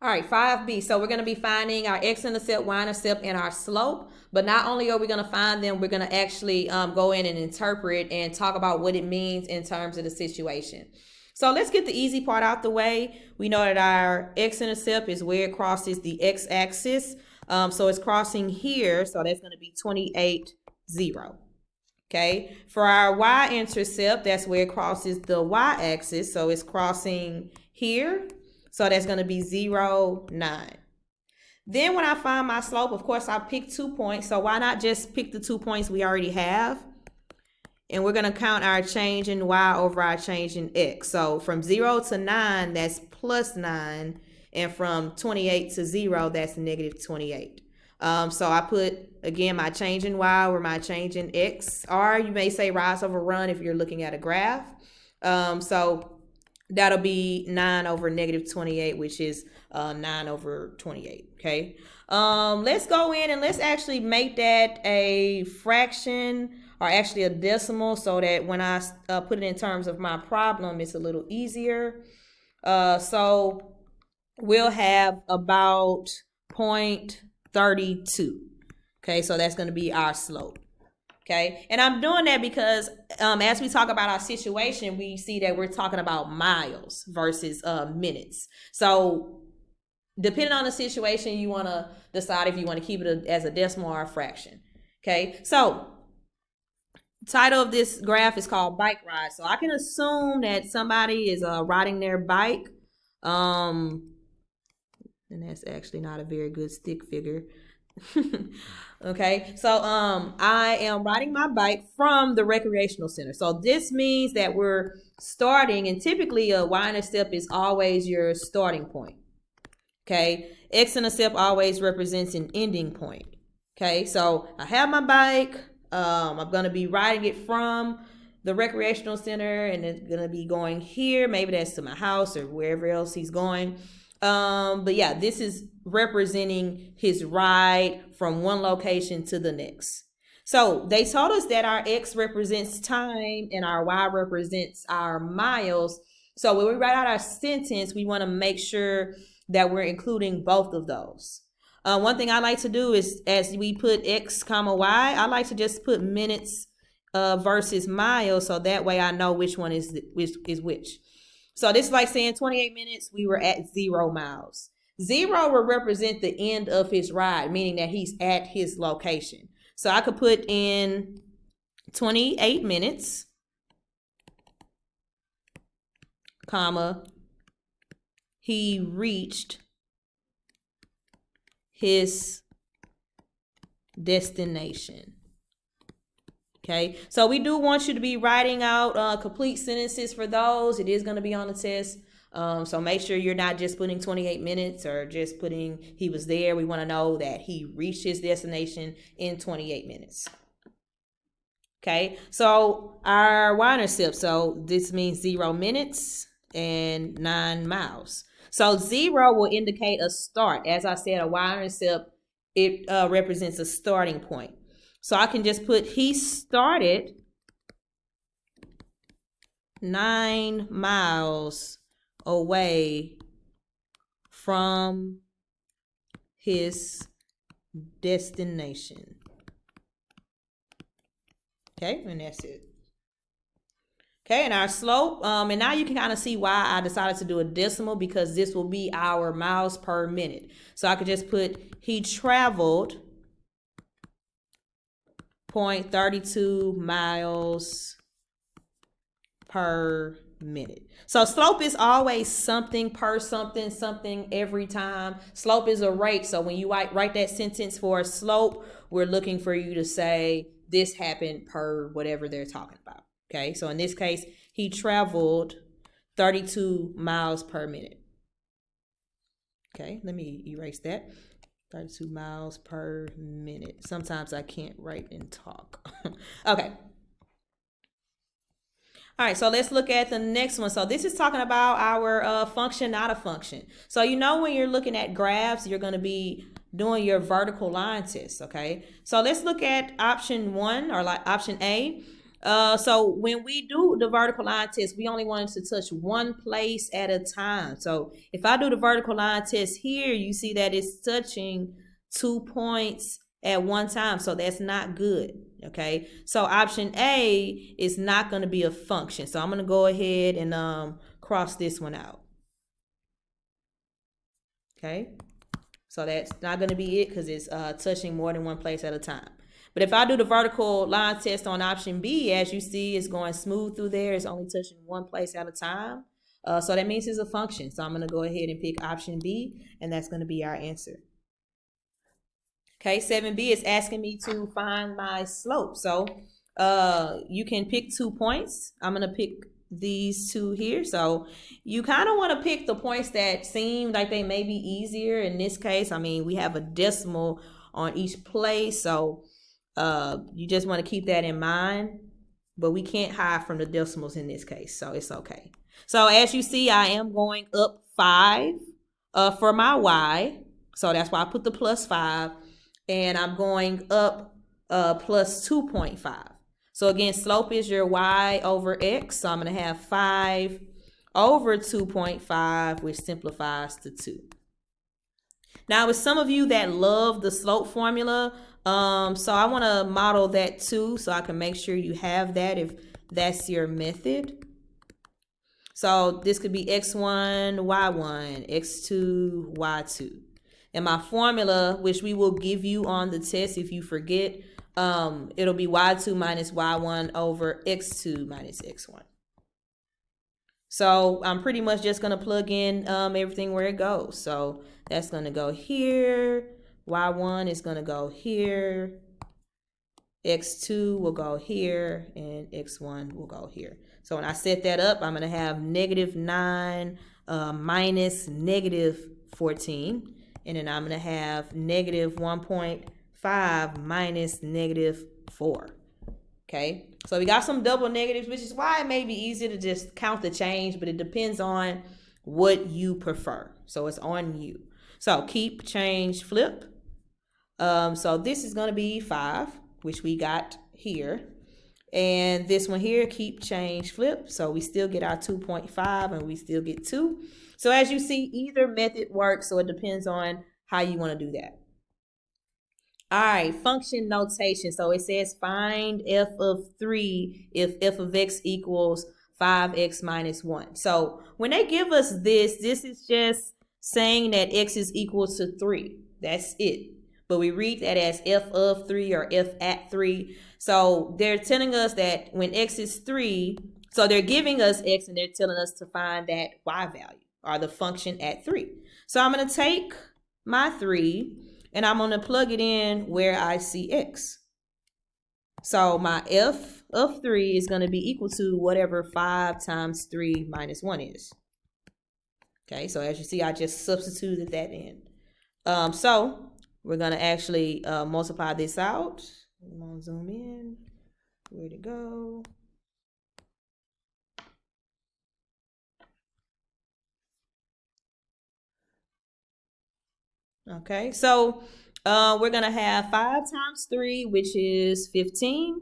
All right, 5B. So we're going to be finding our x-intercept, y-intercept, and our slope. But not only are we going to find them, we're going to actually go in and interpret and talk about what it means in terms of the situation. So let's get the easy part out the way. We know that our x-intercept is where it crosses the x-axis. So it's crossing here, so that's going to be 28, 0. Okay, for our y-intercept, that's where it crosses the y-axis, so it's crossing here. So that's going to be 0, 9. Then when I find my slope, of course, I pick 2 points. So why not just pick the 2 points we already have? And we're going to count our change in y over our change in x. So from 0 to 9, that's plus 9. And from 28 to 0, that's negative 28. So I put, again, my change in y over my change in x. Or you may say rise over run if you're looking at a graph. So that'll be 9 over negative 28, which is 9 over 28, okay? Let's go in and let's actually make that a fraction or actually a decimal so that when I put it in terms of my problem, it's a little easier. So we'll have about 0.32, okay? So that's going to be our slope. Okay, and I'm doing that because as we talk about our situation, we see that we're talking about miles versus minutes. So depending on the situation, you want to decide if you want to keep it as a decimal or a fraction. Okay, so title of this graph is called bike ride. So I can assume that somebody is riding their bike. And that's actually not a very good stick figure. Okay, so I am riding my bike from the recreational center. So this means that we're starting, and typically a y-intercept is always your starting point. Okay, x-intercept always represents an ending point. Okay, so I have my bike. I'm gonna be riding it from the recreational center, and it's gonna be going here. Maybe that's to my house or wherever else he's going. But yeah, this is representing his ride from one location to the next. So they told us that our x represents time and our y represents our miles. So when we write out our sentence, we want to make sure that we're including both of those. One thing I like to do is, as we put x comma y, I like to just put minutes versus miles, so that way I know which one is which. So this is like saying 28 minutes, we were at 0 miles. 0 will represent the end of his ride, meaning that he's at his location. So I could put in 28 minutes, comma, he reached his destination. Okay, so we do want you to be writing out complete sentences for those. It is going to be on the test. So make sure you're not just putting 28 minutes or just putting he was there. We want to know that he reached his destination in 28 minutes. Okay, so our y-intercept, so this means 0 minutes and 9 miles. So 0 will indicate a start. As I said, a y-intercept, it represents a starting point. So I can just put he started 9 miles away from his destination. Okay, and that's it. Okay, and our slope, and now you can kind of see why I decided to do a decimal, because this will be our miles per minute. So I could just put he traveled 0.32 miles per minute. So slope is always something per something, something every time. Slope is a rate. So when you write that sentence for a slope, we're looking for you to say this happened per whatever they're talking about. Okay, so in this case, he traveled 32 miles per minute. Okay, let me erase that. 32 miles per minute. Sometimes I can't write and talk. Okay. All right, so let's look at the next one. So this is talking about our function, not a function. So you know when you're looking at graphs, you're going to be doing your vertical line test, okay? So let's look at option 1, or like option A. So when we do the vertical line test, we only wanted to touch one place at a time. So if I do the vertical line test here, you see that it's touching 2 points at one time. So that's not good. Okay. So option A is not going to be a function. So I'm going to go ahead and cross this one out. Okay. So that's not going to be it because it's touching more than one place at a time. But if I do the vertical line test on option B, as you see, it's going smooth through there. It's only touching one place at a time. So that means it's a function. So I'm going to go ahead and pick option B, and that's going to be our answer. Okay, 7B is asking me to find my slope. So you can pick 2 points. I'm going to pick these two here. So you kind of want to pick the points that seem like they may be easier. In this case, I mean, we have a decimal on each place. So you just want to keep that in mind. But we can't hide from the decimals in this case. So it's okay. So as you see, I am going up 5 for my y. So that's why I put the plus 5. And I'm going up plus 2.5. So again, slope is your y over x. So I'm going to have 5 over 2.5, which simplifies to 2. Now, with some of you that love the slope formula, so I want to model that too, so I can make sure you have that if that's your method. So this could be x1, y1, x2, y2. And my formula, which we will give you on the test if you forget, it'll be y2 minus y1 over x2 minus x1. So I'm pretty much just going to plug in everything where it goes. So that's going to go here. Y1 is going to go here. X2 will go here. And X1 will go here. So when I set that up, I'm going to have -9 minus -14. And then I'm going to have -1.5 minus -4. Okay, so we got some double negatives, which is why it may be easier to just count the change, but it depends on what you prefer. So it's on you. So keep, change, flip. So this is going to be 5, which we got here. And this one here, keep, change, flip. So we still get our 2.5 and we still get 2. So as you see, either method works. So it depends on how you want to do that. All right, function notation. So it says find f of 3 if f of x equals 5x minus 1. So when they give us this is just saying that x is equal to 3. That's it. But we read that as f of 3 or f at 3. So they're telling us that when x is 3, so they're giving us x and they're telling us to find that y value or the function at 3. So I'm going to take my 3 and I'm going to plug it in where I see x. So my f of 3 is going to be equal to whatever 5 times 3 minus 1 is. Okay, so as you see, I just substituted that in. So we're going to actually multiply this out. I'm going to zoom in. Where'd it go? Okay, so we're going to have 5 times 3, which is 15,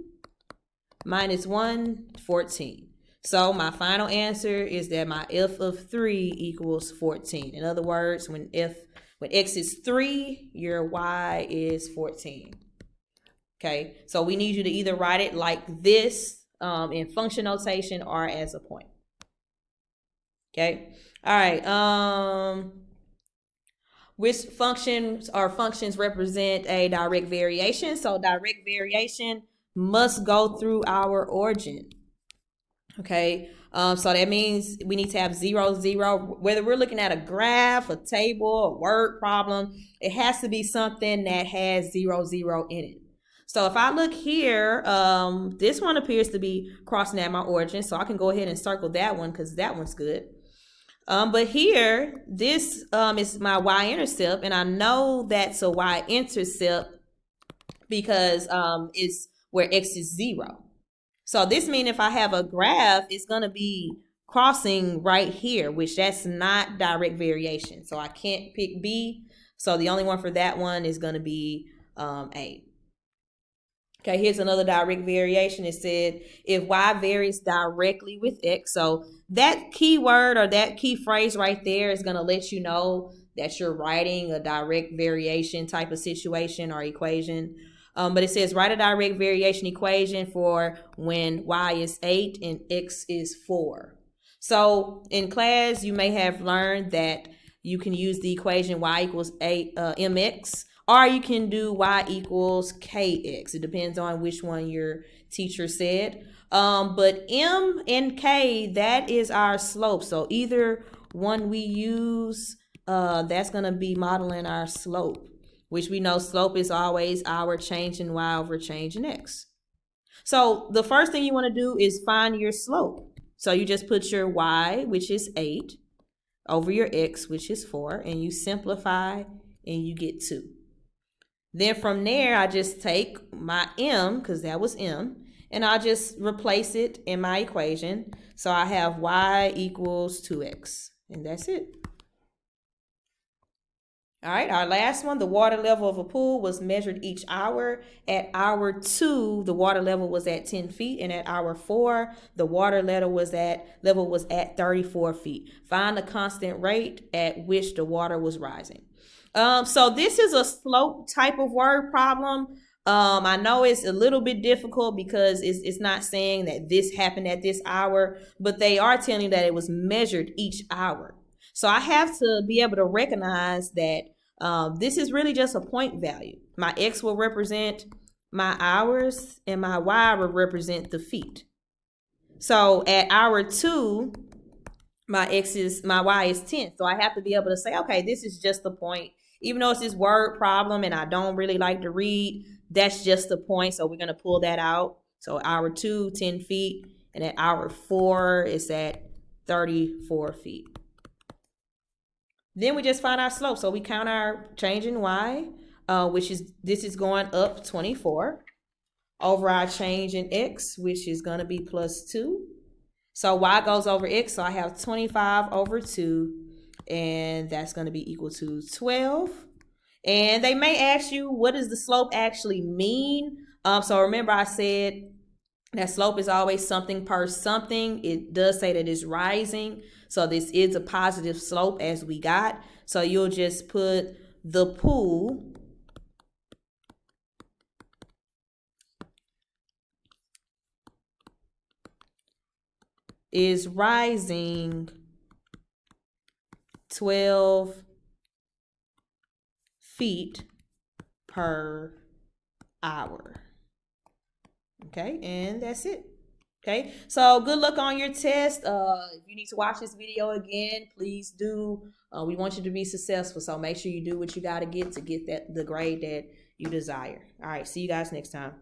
minus 1, 14. So my final answer is that my f of 3 equals 14. In other words, when x is 3, your y is 14. Okay, so we need you to either write it like this in function notation or as a point. Okay, all right. Which functions or functions represent a direct variation? So direct variation must go through our origin. Okay, so that means we need to have 0, 0. Whether we're looking at a graph, a table, a word problem, it has to be something that has 0, 0 in it. So if I look here, this one appears to be crossing at my origin. So I can go ahead and circle that one because that one's good. But here, this is my y-intercept, and I know that's a y-intercept because it's where x is 0. So this means if I have a graph, it's going to be crossing right here, which that's not direct variation. So I can't pick B. So the only one for that one is going to be A. Okay, here's another direct variation. It said if y varies directly with x. So that keyword or that key phrase right there is going to let you know that you're writing a direct variation type of situation or equation. But it says write a direct variation equation for when y is 8 and x is 4. So in class, you may have learned that you can use the equation y equals 8 mx, or you can do y equals kx. It depends on which one your teacher said. But m and k, that is our slope. So either one we use, that's going to be modeling our slope, which we know slope is always our change in y over change in x. So the first thing you want to do is find your slope. So you just put your y, which is 8, over your x, which is 4, and you simplify and you get 2. Then from there, I just take my m, because that was m, and I'll just replace it in my equation. So I have y equals 2x, and that's it. All right, our last one, the water level of a pool was measured each hour. At hour 2, the water level was at 10 feet, and at hour 4, the water level was at 34 feet. Find the constant rate at which the water was rising. So this is a slope type of word problem. I know it's a little bit difficult because it's not saying that this happened at this hour, but they are telling you that it was measured each hour. So I have to be able to recognize that this is really just a point value. My x will represent my hours and my y will represent the feet. So at hour 2, my y is 10. So I have to be able to say, okay, this is just the point. Even though it's this word problem and I don't really like to read, that's just the point. So we're going to pull that out. So hour 2, 10 feet. And at hour 4, it's at 34 feet. Then we just find our slope. So we count our change in y, this is going up 24, over our change in x, which is going to be plus 2. So y goes over x, so I have 25 over 2, and that's going to be equal to 12. And they may ask you, what does the slope actually mean? So remember I said that slope is always something per something. It does say that it's rising. So this is a positive slope as we got. So you'll just put the pool is rising 12 feet per hour. Okay, and that's it. Okay, so good luck on your test. If you need to watch this video again, please do. We want you to be successful, so make sure you do what you got to get the grade that you desire. All right, see you guys next time.